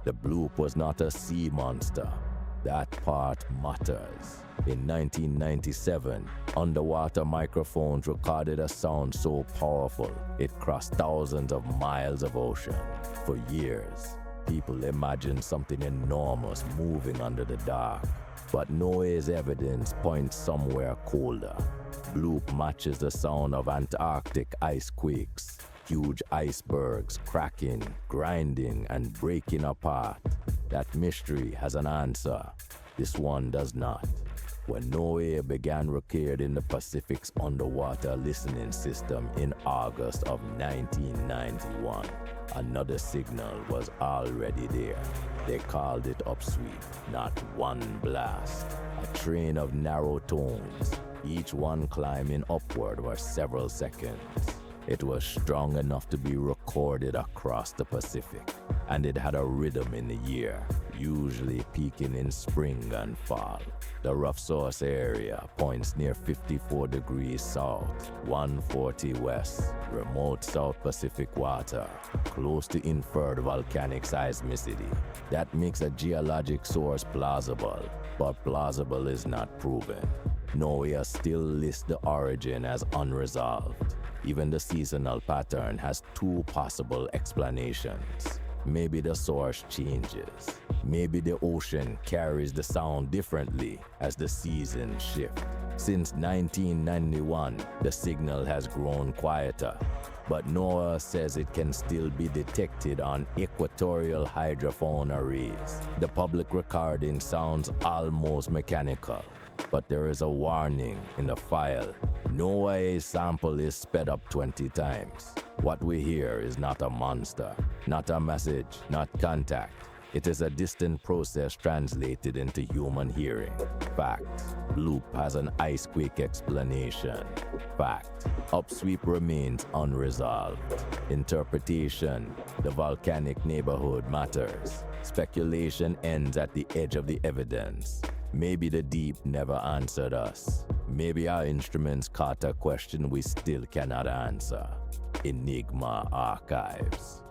The Bloop was not a sea monster. That part matters. In 1997, underwater microphones recorded a sound so powerful it crossed thousands of miles of ocean. For years, people imagined something enormous moving under the dark. But NOAA's evidence points somewhere colder. Bloop matches the sound of Antarctic icequakes, huge icebergs cracking, grinding, and breaking apart. That mystery has an answer. This one does not. When NOAA began recording the Pacific's underwater listening system in August of 1991, another signal was already there. They called it Upsweep, not one blast. A train of narrow tones, each one climbing upward for several seconds. It was strong enough to be recorded across the Pacific, and it had a rhythm in the year, usually peaking in spring and fall. The rough source area points near 54 degrees south, 140 west, remote South Pacific water, close to inferred volcanic seismicity. That makes a geologic source plausible, but plausible is not proven. NOAA still lists the origin as unresolved. Even the seasonal pattern has two possible explanations. Maybe the source changes. Maybe the ocean carries the sound differently as the seasons shift. Since 1991, the signal has grown quieter, but NOAA says it can still be detected on equatorial hydrophone arrays. The public recording sounds almost mechanical, but there is a warning in the file. NOAA's sample is sped up 20 times. What we hear is not a monster, not a message, not contact. It is a distant process translated into human hearing. Fact. Bloop has an icequake explanation. Fact. Upsweep remains unresolved. Interpretation. The volcanic neighborhood matters. Speculation ends at the edge of the evidence. Maybe the deep never answered us. Maybe our instruments caught a question we still cannot answer. Enigma Archives.